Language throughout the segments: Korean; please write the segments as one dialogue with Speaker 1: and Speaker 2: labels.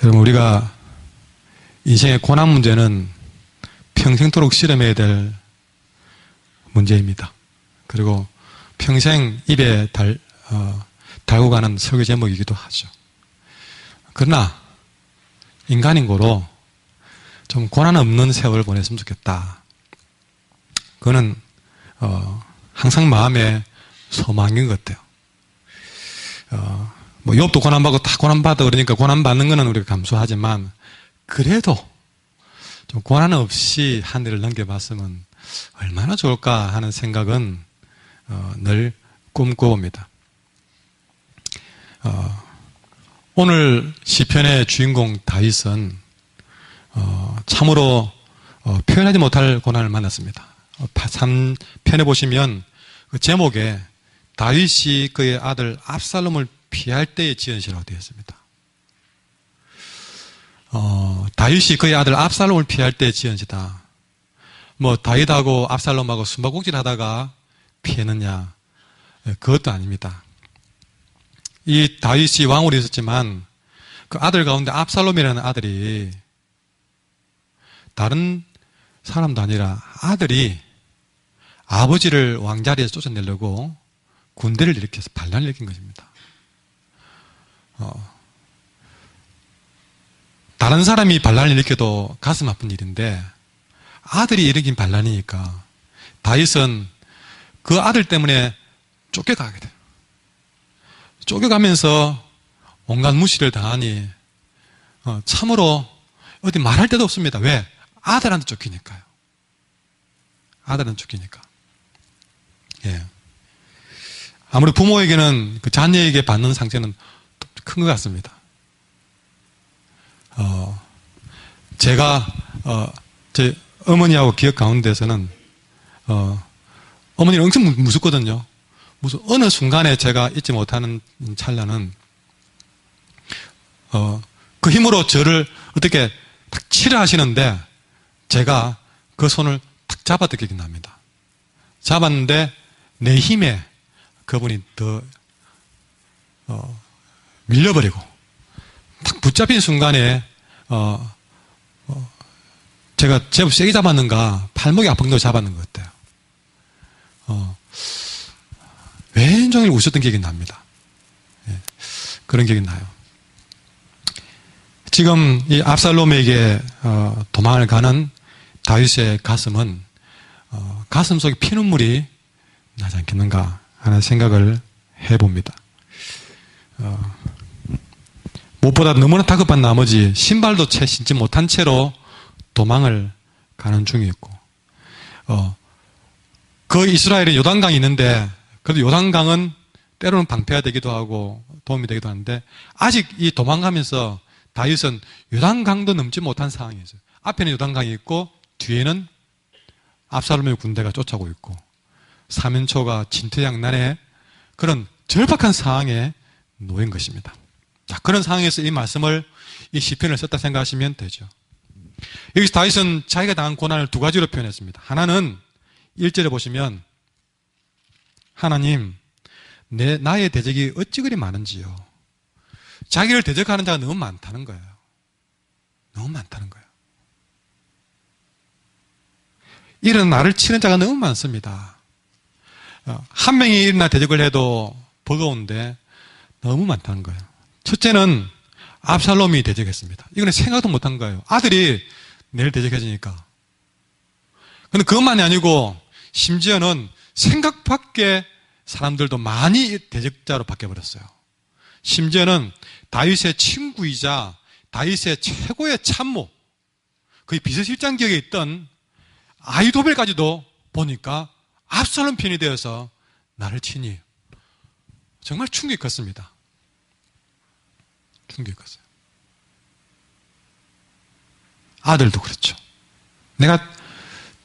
Speaker 1: 여러분, 우리가 인생의 고난 문제는 평생토록 실험해야 될 문제입니다. 그리고 평생 입에 달고 가는 설교 제목이기도 하죠. 그러나 인간인 거로 좀 고난 없는 세월을 보냈으면 좋겠다. 그거는 항상 마음에 소망인 것 같아요. 뭐 욥도 고난받고 다 고난받아 그러니까 고난받는 거는 우리가 감수하지만 그래도 좀 고난 없이 한 해를 넘겨봤으면 얼마나 좋을까 하는 생각은 늘 꿈꿔봅니다. 오늘 시편의 주인공 다윗은 참으로 표현하지 못할 고난을 만났습니다. 3편에 보시면 그 제목에 다윗이 그의 아들 압살롬을 피할 때의 지언시라고 되어 있습니다. 다윗이 그의 아들 압살롬을 피할 때의 지언시다. 뭐 다윗하고 압살롬하고 숨바꼭질 하다가 피했느냐, 그것도 아닙니다. 이 다윗이 왕으로 있었지만 그 아들 가운데 압살롬이라는 아들이 다른 사람도 아니라 아들이 아버지를 왕자리에서 쫓아내려고 군대를 일으켜서 반란을 일으킨 것입니다. 다른 사람이 반란을 일으켜도 가슴 아픈 일인데 아들이 일으킨 반란이니까 다윗은 그 아들 때문에 쫓겨가게 돼요. 쫓겨가면서 온갖 무시를 당하니 참으로 어디 말할 데도 없습니다. 왜? 아들한테 쫓기니까요. 아들한테 쫓기니까. 예. 아무리 부모에게는 그 자녀에게 받는 상처는 큰 것 같습니다. 제가 제 어머니하고 기억 가운데서는 어머니는 엄청 무섭거든요. 무슨 어느 순간에 제가 잊지 못하는 찰나는 그 힘으로 저를 어떻게 딱 치려 하시는데 제가 그 손을 탁 잡았던 기억이 납니다. 잡았는데 내 힘에 그분이 더 밀려버리고 탁 붙잡힌 순간에 제가 제법 세게 잡았는가 팔목이 아픈 걸 잡았는 것 같아요. 왼종일 웃었던 기억이 납니다. 예, 그런 기억이 나요. 지금 이 압살롬에게 도망을 가는 다윗의 가슴은 가슴 속에 피눈물이 나지 않겠는가 하는 생각을 해봅니다. 무엇보다 너무나 다급한 나머지 신발도 채 신지 못한 채로 도망을 가는 중이었고 그 이스라엘에 요단강이 있는데 그래도 요단강은 때로는 방패가 되기도 하고 도움이 되기도 하는데 아직 이 도망가면서 다윗은 요단강도 넘지 못한 상황이었어요. 앞에는 요단강이 있고 뒤에는 압살롬의 군대가 쫓아오고 있고 사면초가 진퇴양난의 그런 절박한 상황에 놓인 것입니다. 자, 그런 상황에서 이 말씀을 이 시편을 썼다 생각하시면 되죠. 여기서 다윗은 자기가 당한 고난을 두 가지로 표현했습니다. 하나는 1절에 보시면 하나님 나의 대적이 어찌 그리 많은지요. 자기를 대적하는 자가 너무 많다는 거예요. 너무 많다는 거예요. 이런 나를 치는 자가 너무 많습니다. 한 명이 일어나 대적을 해도 버거운데 너무 많다는 거예요. 첫째는 압살롬이 대적했습니다. 이거는 생각도 못한 거예요. 아들이 내를 대적해주니까. 근데 그것만이 아니고 심지어는 생각 밖의 사람들도 많이 대적자로 바뀌어버렸어요. 심지어는 다윗의 친구이자 다윗의 최고의 참모, 거의 비서실장 격에 있던 아히도벨까지도 보니까 압살롬 편이 되어서 나를 치니 정말 충격이 컸습니다. 충격이 컸어요. 아들도 그렇죠. 내가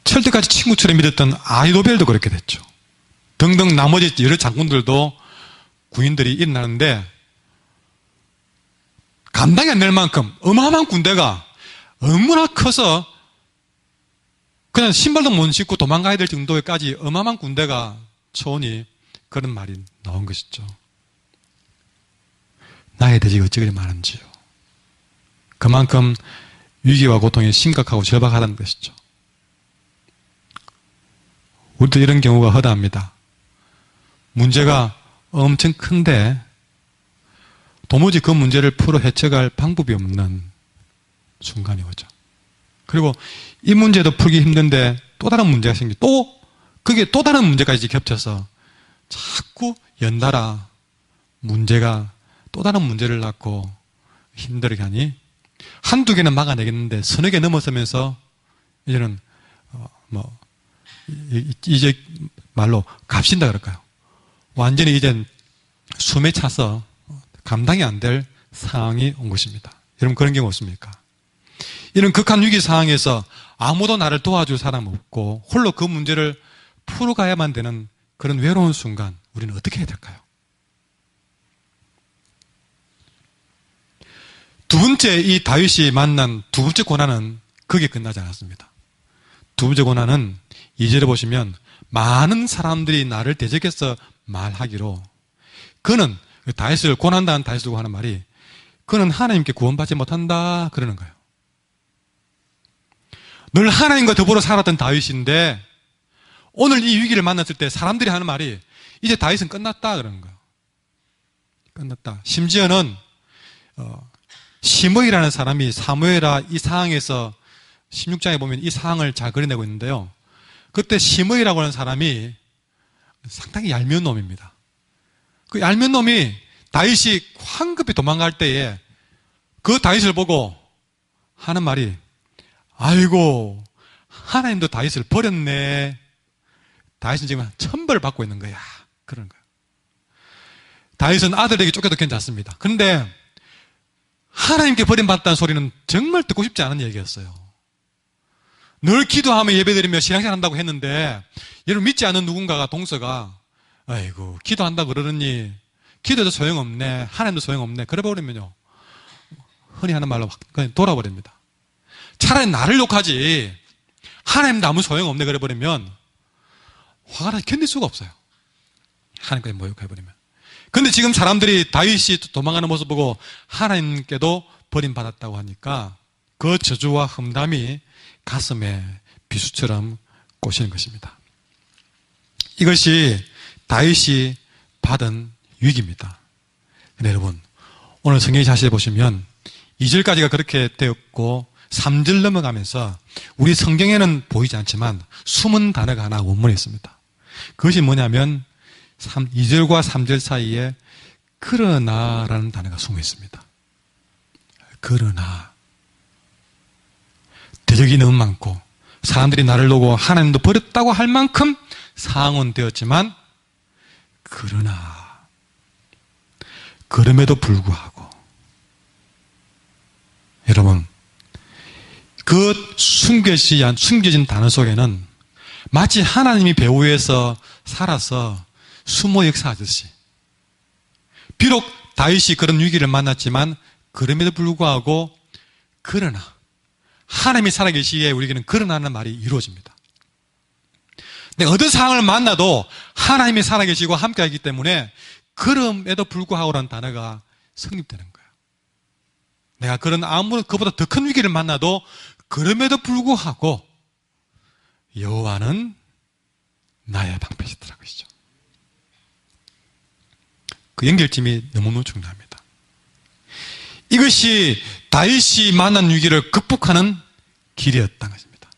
Speaker 1: 철때까지 친구처럼 믿었던 아히도벨도 그렇게 됐죠. 등등 나머지 여러 장군들도 군인들이 일어나는데 감당이 안 될 만큼 어마어마한 군대가 얼마나 커서 그냥 신발도 못 신고 도망가야 될 정도까지 어마어마한 군대가 쳐오니 그런 말이 나온 것이죠. 나의 대적이 어찌 그리 많은지요. 그만큼 위기와 고통이 심각하고 절박하다는 것이죠. 우리도 이런 경우가 허다합니다. 문제가 엄청 큰데 도무지 그 문제를 풀어 헤쳐갈 방법이 없는 순간이 오죠. 그리고 이 문제도 풀기 힘든데 또 다른 문제가 그게 또 다른 문제까지 겹쳐서 자꾸 연달아 문제가 또 다른 문제를 낳고 힘들게 하니 한두 개는 막아내겠는데 서너 개 넘어서면서 이제는 이제 말로 값신다 그럴까요? 완전히 이젠 숨에 차서 감당이 안 될 상황이 온 것입니다. 여러분 그런 경우 없습니까? 이런 극한 위기 상황에서 아무도 나를 도와줄 사람 없고 홀로 그 문제를 풀어가야만 되는 그런 외로운 순간 우리는 어떻게 해야 될까요? 두 번째 이 다윗이 만난 두 번째 고난은 거기에 끝나지 않았습니다. 두 번째 고난은 2절에 보시면 많은 사람들이 나를 대적해서 말하기로 그는 다윗을 고난당한 다윗을 하는 말이 그는 하나님께 구원받지 못한다 그러는 거예요. 늘 하나님과 더불어 살았던 다윗인데 오늘 이 위기를 만났을 때 사람들이 하는 말이 이제 다윗은 끝났다 그러는 거예요. 끝났다. 심지어는 시므이라는 사람이 사무엘하 이 상황에서 16장에 보면 이 상황을 잘 그려내고 있는데요. 그때 시므이라고 하는 사람이 상당히 얄미운 놈입니다. 그 얄미운 놈이 다윗이 황급히 도망갈 때에 그 다윗을 보고 하는 말이 아이고 하나님도 다윗을 버렸네. 다윗은 지금 천벌을 받고 있는 거야. 그런 거예요. 다윗은 아들에게 쫓겨도 괜찮습니다. 그런데 하나님께 버림받았다는 소리는 정말 듣고 싶지 않은 얘기였어요. 늘 기도하며 예배드리며 신앙생활 한다고 했는데 여러분 믿지 않는 누군가가 동서가 아이고 기도한다 그러느니 기도도 소용없네 하나님도 소용없네 그래 버리면요 흔히 하는 말로 그냥 돌아버립니다. 차라리 나를 욕하지 하나님도 아무 소용없네 그래 버리면 화가 나서 견딜 수가 없어요. 하나님까지 모욕해버리면. 근데 지금 사람들이 다윗이 도망가는 모습 보고 하나님께도 버림받았다고 하니까 그 저주와 험담이 가슴에 비수처럼 꽂히는 것입니다. 이것이 다윗이 받은 위기입니다. 근데 여러분 오늘 성경 자세히 보시면 2절까지가 그렇게 되었고 3절 넘어가면서 우리 성경에는 보이지 않지만 숨은 단어가 하나 원문에 있습니다. 그것이 뭐냐면 2절과 3절 사이에 그러나라는 단어가 숨어 있습니다. 그러나 대적이 너무 많고 사람들이 나를 놓고 하나님도 버렸다고 할 만큼 상황은 되었지만 그러나 그럼에도 불구하고 여러분 그 숨겨진 단어 속에는 마치 하나님이 배후에서 살아서 수모 역사하듯이 비록 다윗이 그런 위기를 만났지만 그럼에도 불구하고 그러나 하나님이 살아계시기에 우리에게는 그러나는 말이 이루어집니다. 내가 어떤 상황을 만나도 하나님이 살아계시고 함께하기 때문에 그럼에도 불구하고라는 단어가 성립되는 거예요. 내가 아무런 그보다 더 큰 위기를 만나도 그럼에도 불구하고 여호와는 나의 방패시더라 그러시죠. 그 연결점이 너무너무 중요합니다. 이것이 다윗이 만난 위기를 극복하는 길이었다는 것입니다.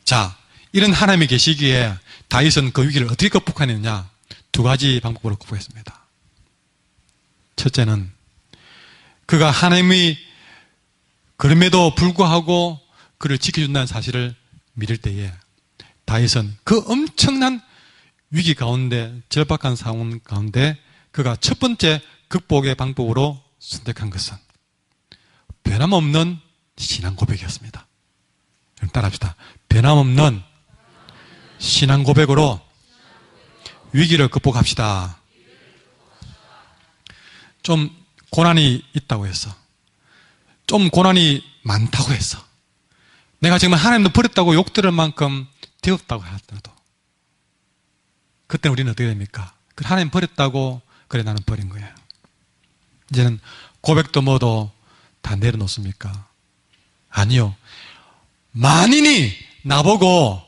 Speaker 1: 자, 이런 하나님이 계시기에 다윗은 그 위기를 어떻게 극복하느냐 두 가지 방법으로 극복했습니다. 첫째는 그가 하나님이 그럼에도 불구하고 그를 지켜준다는 사실을 믿을 때에 다윗은 그 엄청난 위기 가운데 절박한 상황 가운데 그가 첫 번째 극복의 방법으로 선택한 것은 변함없는 신앙 고백이었습니다. 따라합시다. 변함없는 신앙 고백으로 위기를 극복합시다. 좀 고난이 있다고 해서 좀 고난이 많다고 해서 내가 정말 하나님도 버렸다고 욕 들을 만큼 되었다고 하더라도 그때는 우리는 어떻게 됩니까? 하나님 버렸다고 그래 나는 버린 거예요. 이제는 고백도 뭐도 다 내려놓습니까? 아니요. 만인이 나보고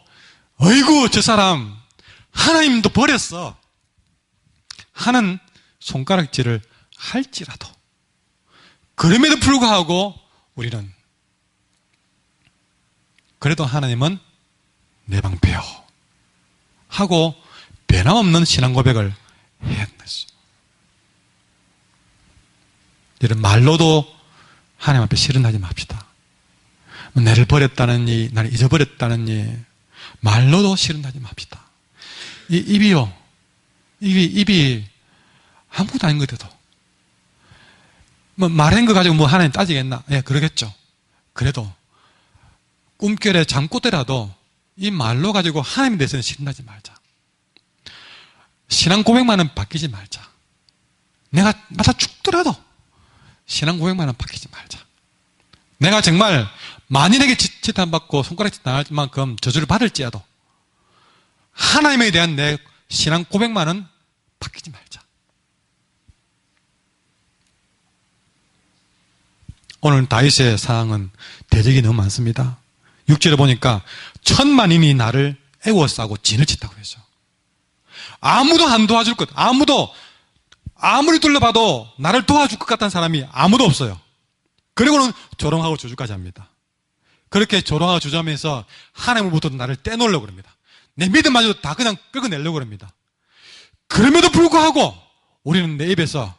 Speaker 1: 어이구 저 사람 하나님도 버렸어 하는 손가락질을 할지라도 그럼에도 불구하고 우리는 그래도 하나님은 내 방패요 하고 변함없는 신앙 고백을 해야 하는 것이죠. 이런 말로도 하나님 앞에 실현하지 맙시다. 나를 버렸다느니 나를 잊어버렸다느니 말로도 실현하지 맙시다. 이 입이요. 입이 아무것도 아닌 것 같아도 뭐 말한 거 가지고 뭐 하나님 따지겠나? 예, 그러겠죠. 그래도 꿈결에 잠꼬대라도 이 말로 가지고 하나님에 대해서는 실현하지 말자. 신앙 고백만은 바뀌지 말자. 내가 맞아 죽더라도 신앙 고백만은 바뀌지 말자. 내가 정말 만인에게 지탄받고 손가락질 당할 만큼 저주를 받을지라도 하나님에 대한 내 신앙 고백만은 바뀌지 말자. 오늘 다윗의 사항은 대적이 너무 많습니다. 6절에 보니까 천만인이 나를 애워싸고 진을 치다고 했죠. 아무도 안 도와줄 것, 아무리 둘러봐도 나를 도와줄 것 같다는 사람이 아무도 없어요. 그리고는 조롱하고 저주까지 합니다. 그렇게 조롱하고 저주하면서 하나님으로부터 나를 떼놓으려고 합니다. 내 믿음마저도 다 그냥 끌어내려고 합니다. 그럼에도 불구하고 우리는 내 입에서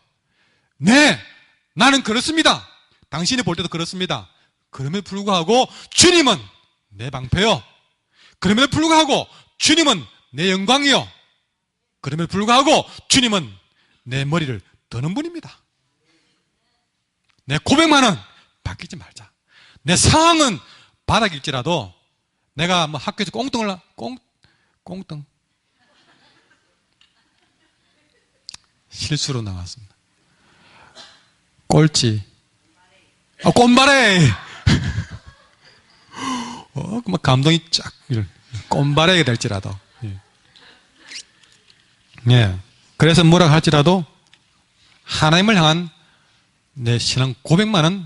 Speaker 1: 네, 나는 그렇습니다. 당신이 볼 때도 그렇습니다. 그럼에도 불구하고 주님은 내 방패요. 그럼에도 불구하고 주님은 내 영광이요. 그럼에도 불구하고 주님은 내 머리를 드는 분입니다. 내 고백만은 바뀌지 말자. 내 상황은 바닥일지라도 내가 뭐 학교에서 꽁뚱 실수로 나왔습니다. 꼴찌 꼼바레 막 감동이 쫙 꼼바레가 될지라도 예. 그래서 뭐라 할지라도 하나님을 향한 내 신앙 고백만은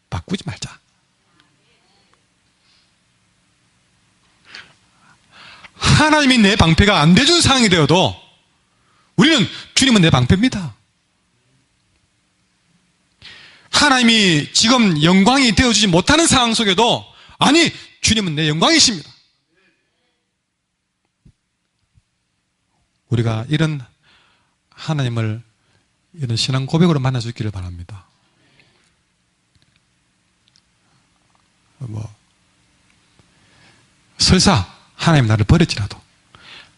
Speaker 1: 바꾸지 말자. 하나님이 내 방패가 안 돼준 상황이 되어도 우리는 주님은 내 방패입니다. 하나님이 지금 영광이 되어주지 못하는 상황 속에도 아니 주님은 내 영광이십니다. 우리가 이런 하나님을 이런 신앙 고백으로 만날 수 있기를 바랍니다. 설사 하나님 나를 버릴지라도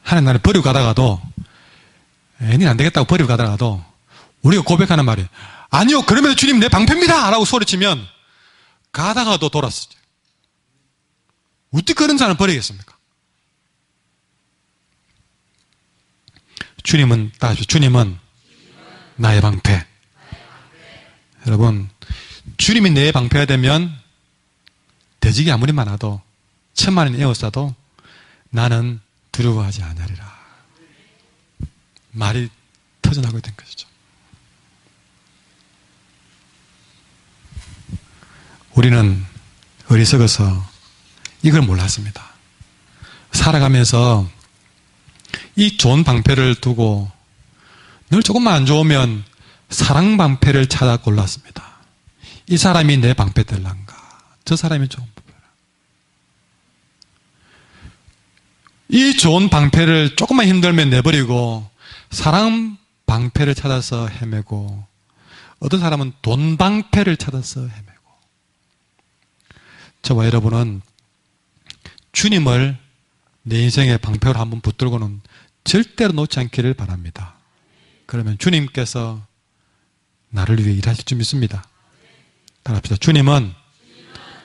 Speaker 1: 하나님 나를 버리고 가다가도 애는 안 되겠다고 버리고 가다가도 우리가 고백하는 말이 아니요 그러면 주님 내 방패입니다 라고 소리치면 가다가도 돌았어요. 어떻게 그런 사람을 버리겠습니까? 주님은 나의 방패. 여러분 주님이 내 방패가 되면 대적이 아무리 많아도 천만인 에워싸도 나는 두려워하지 않으리라. 말이 터져나오게 된 것이죠. 우리는 어리석어서 이걸 몰랐습니다. 살아가면서 이 좋은 방패를 두고 늘 조금만 안 좋으면 사랑 방패를 찾아 골랐습니다. 이 사람이 내 방패 될란가? 저 사람이 좋은 방패. 이 좋은 방패를 조금만 힘들면 내버리고 사랑 방패를 찾아서 헤매고 어떤 사람은 돈 방패를 찾아서 헤매고 저와 여러분은 주님을 내 인생의 방패로 한번 붙들고는 절대로 놓지 않기를 바랍니다. 그러면 주님께서 나를 위해 일하실 줄 믿습니다. 따라합시다. 주님은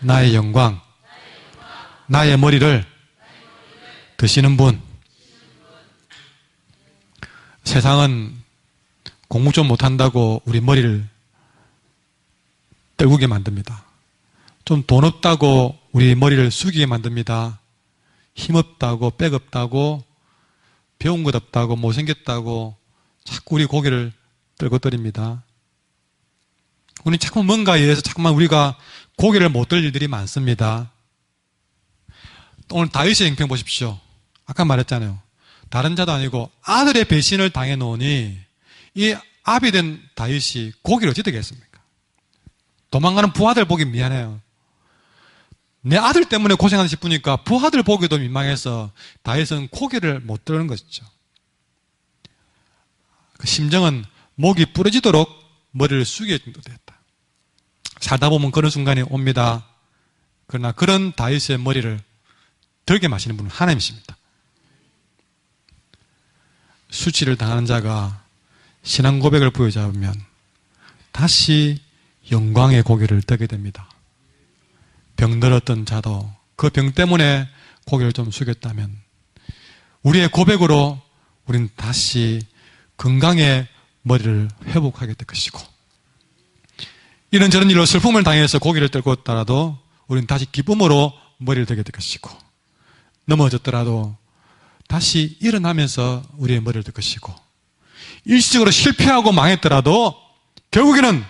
Speaker 1: 나의 영광, 나의 머리를 드시는 분. 세상은 공부 좀 못한다고 우리 머리를 떨구게 만듭니다. 좀 돈 없다고 우리 머리를 숙이게 만듭니다. 힘없다고, 빽없다고, 배운 것 없다고, 못생겼다고 자꾸 우리 고개를 떨고떨입니다. 우리는 자꾸 뭔가에 의해서 자꾸만 우리가 고개를 못 들 일들이 많습니다. 오늘 다윗의 행편 보십시오. 아까 말했잖아요. 다른 자도 아니고 아들의 배신을 당해 놓으니 이 아비 된 다윗이 고기를 어찌 되겠습니까? 도망가는 부하들 보기 미안해요. 내 아들 때문에 고생하는 싶으니까 부하들 보기도 민망해서 다윗은 고개를 못 드는 것이죠. 그 심정은 목이 부러지도록 머리를 숙일 정도 됐다. 살다 보면 그런 순간이 옵니다. 그러나 그런 다윗의 머리를 들게 마시는 분은 하나님이십니다. 수치를 당하는 자가 신앙 고백을 부여잡으면 다시 영광의 고개를 들게 됩니다. 병들었던 자도 그 병 때문에 고개를 좀 숙였다면 우리의 고백으로 우리는 다시 건강의 머리를 회복하게 될 것이고, 이런저런 일로 슬픔을 당해서 고개를 들고 있더라도 우리는 다시 기쁨으로 머리를 들게 될 것이고, 넘어졌더라도 다시 일어나면서 우리의 머리를 들 것이고, 일시적으로 실패하고 망했더라도 결국에는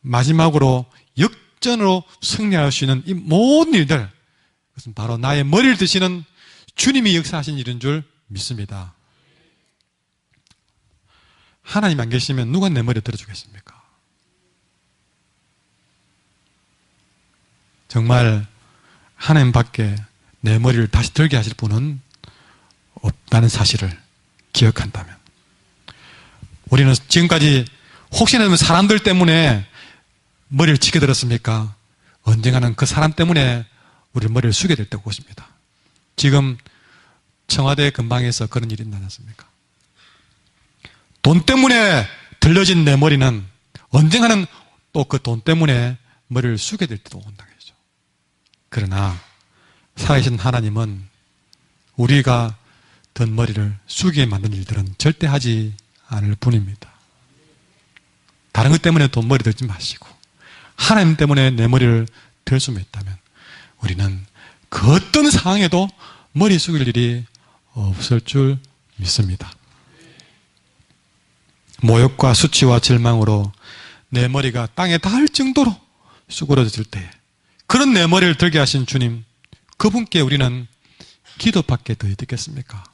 Speaker 1: 마지막으로 역전으로 승리할 수 있는 이 모든 일들, 그것은 바로 나의 머리를 드시는 주님이 역사하신 일인 줄 믿습니다. 하나님 안 계시면 누가 내 머리를 들어주겠습니까? 정말 하나님 밖에 내 머리를 다시 들게 하실 분은 없다는 사실을 기억한다면, 우리는 지금까지 혹시나 사람들 때문에 머리를 치게 들었습니까? 언젠가는 그 사람 때문에 우리 머리를 숙게 될 때가 오십니다. 지금 청와대 근방에서 그런 일이 있지 않습니까? 돈 때문에 들려진 내 머리는 언젠가는 또 그 돈 때문에 머리를 숙게 될 때도 온다겠죠. 그러나 살아계신 하나님은 우리가 든 머리를 숙이게 만든 일들은 절대 하지 않을 뿐입니다. 다른 것 때문에 돈 머리 들지 마시고 하나님 때문에 내 머리를 들 수만 있다면 우리는 그 어떤 상황에도 머리 숙일 일이 없을 줄 믿습니다. 모욕과 수치와 절망으로 내 머리가 땅에 닿을 정도로 수그러질 때 그런 내 머리를 들게 하신 주님, 그분께 우리는 기도밖에 더 있겠습니까?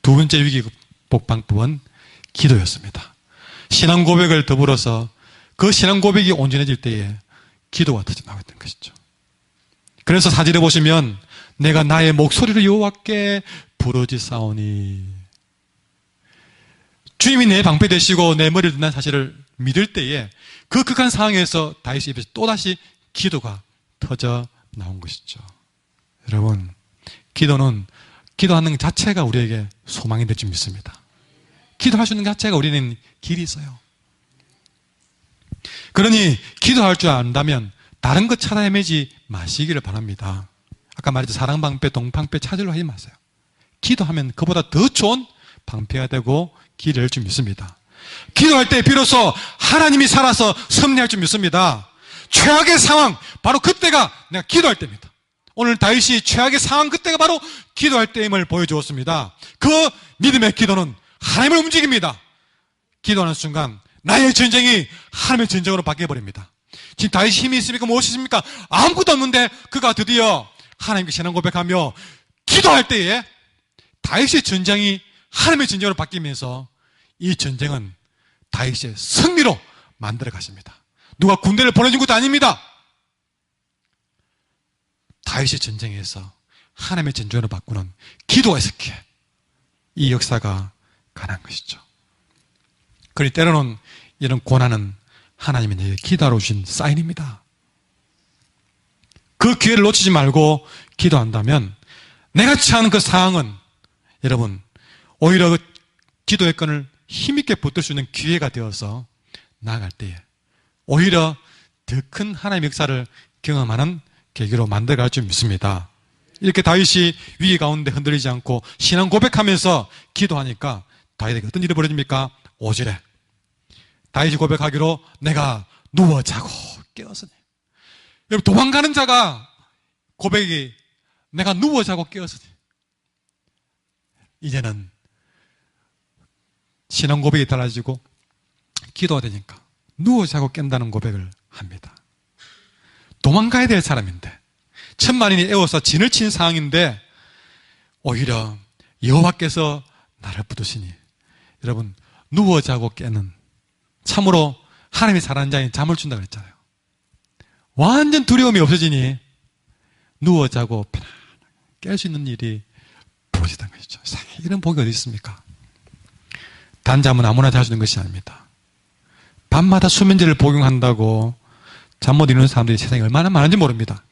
Speaker 1: 두 번째 위기 극복 방법은 기도였습니다. 신앙 고백을 더불어서 그 신앙 고백이 온전해질 때에 기도가 터져나오게 된 것이죠. 그래서 사절에 보시면 내가 나의 목소리를 여호와께 부르짖사오니, 주님이 내 방패 되시고 내 머리를 든다는 사실을 믿을 때에 그 극한 상황에서 다윗의 입에서 또다시 기도가 터져 나온 것이죠. 여러분, 기도는 기도하는 것 자체가 우리에게 소망이 될 줄 믿습니다. 기도할 수 있는 것 자체가 우리는 길이 있어요. 그러니 기도할 줄 안다면 다른 것 찾아 헤매지 마시기를 바랍니다. 아까 말했죠. 사랑방패, 동방패 찾으려 하지 마세요. 기도하면 그보다 더 좋은 방패가 되고 길을 열 줄 믿습니다. 기도할 때 비로소 하나님이 살아서 섭리할 줄 믿습니다. 최악의 상황, 바로 그때가 내가 기도할 때입니다. 오늘 다윗이 최악의 상황, 그때가 바로 기도할 때임을 보여주었습니다. 그 믿음의 기도는 하나님을 움직입니다. 기도하는 순간 나의 전쟁이 하나님의 전쟁으로 바뀌어버립니다. 지금 다윗이 힘이 있습니까? 무엇이 있습니까? 아무것도 없는데 그가 드디어 하나님께 신앙 고백하며 기도할 때에 다윗의 전쟁이 하나님의 전쟁으로 바뀌면서 이 전쟁은 다윗의 승리로 만들어 가십니다. 누가 군대를 보내준 것도 아닙니다. 다윗의 전쟁에서 하나님의 전쟁으로 바꾸는 기도가 있었기에 이 역사가 가능한 것이죠. 그러니 때로는 이런 고난은 하나님이 내게 기도하러 주신 사인입니다. 그 기회를 놓치지 말고 기도한다면 내가 처하는 그 상황은 여러분 오히려 그 기도의 끈을 힘있게 붙들 수 있는 기회가 되어서 나아갈 때에 오히려 더 큰 하나님의 역사를 경험하는 계기로 만들어갈 줄 믿습니다. 이렇게 다윗이 위기 가운데 흔들리지 않고 신앙 고백하면서 기도하니까 다윗에게 어떤 일이 벌어집니까? 5절에 다윗이 고백하기로 내가 누워 자고 깨었으니. 여러분, 도망가는 자가 고백이 내가 누워 자고 깨었으니. 이제는 신앙 고백이 달라지고 기도가 되니까 누워 자고 깬다는 고백을 합니다. 도망가야 될 사람인데, 천만인이 애워서 진을 친 상황인데 오히려 여호와께서 나를 붙드시니, 여러분, 누워 자고 깨는, 참으로 하나님이 사랑하는 자에 잠을 준다 그랬잖아요. 완전 두려움이 없어지니 누워 자고 편안하게 깰 수 있는 일이 벌어지다는 것이죠. 이런 복이 어디 있습니까? 단잠은 아무나 잘 수 있는 것이 아닙니다. 밤마다 수면제를 복용한다고 잠 못 이루는 사람들이 세상에 얼마나 많은지 모릅니다.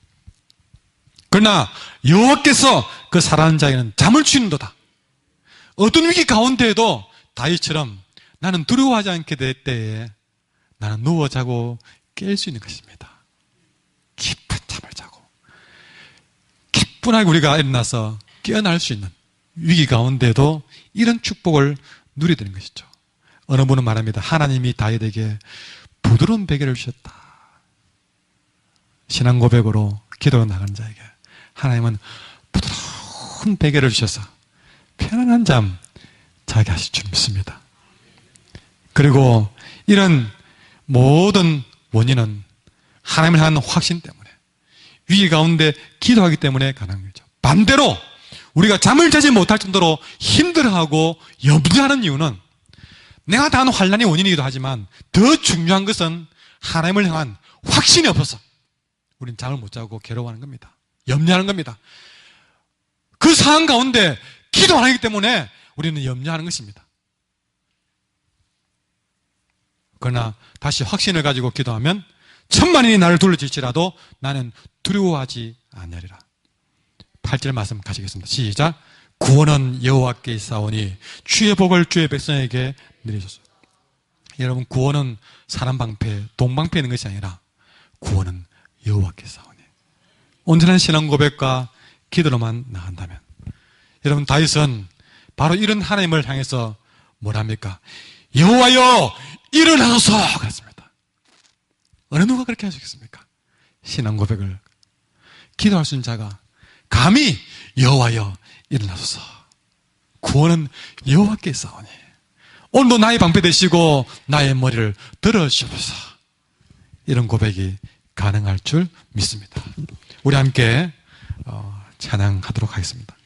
Speaker 1: 그러나 여호와께서 그 사랑하는 자에게는 잠을 주는도다. 어떤 위기 가운데에도 다윗처럼 나는 두려워하지 않게 될 때에 나는 누워 자고 깰 수 있는 것입니다. 깊은 잠을 자고 기쁘게 우리가 일어나서 깨어날 수 있는 위기 가운데도 이런 축복을 누리게 되는 것이죠. 어느 분은 말합니다. 하나님이 다윗에게 부드러운 베개를 주셨다. 신앙 고백으로 기도로 나가는 자에게 하나님은 부드러운 베개를 주셔서 편안한 잠 자게 하실 줄 믿습니다. 그리고 이런 모든 원인은 하나님을 향한 확신 때문에, 위기 가운데 기도하기 때문에 가능한 거죠. 반대로 우리가 잠을 자지 못할 정도로 힘들어하고 염려하는 이유는 내가 당한 환난이 원인이기도 하지만 더 중요한 것은 하나님을 향한 확신이 없어서 우리는 잠을 못 자고 괴로워하는 겁니다. 염려하는 겁니다. 그 상황 가운데 기도 안 하기 때문에 우리는 염려하는 것입니다. 그러나 다시 확신을 가지고 기도하면 천만인이 나를 둘러칠지라도 나는 두려워하지 아니하리라. 8절 말씀 가시겠습니다. 시작. 구원은 여호와께 있사오니 주의 복을 주의 백성에게 내리소서. 여러분, 구원은 사람 방패, 돈 방패에 있는 것이 아니라 구원은 여호와께 있사오니, 온전한 신앙 고백과 기도로만 나간다면, 여러분, 다윗은 바로 이런 하나님을 향해서 뭐랍니까? 여호와여 일어나소서 그랬습니다. 어느 누가 그렇게 할 수 있겠습니까? 신앙 고백을 기도할 수 있는 자가 감히 여호와여 일어나소서, 구원은 여호와께 있사오니 오늘도 나의 방패 되시고 나의 머리를 들어주소서, 이런 고백이 가능할 줄 믿습니다. 우리 함께 찬양하도록 하겠습니다.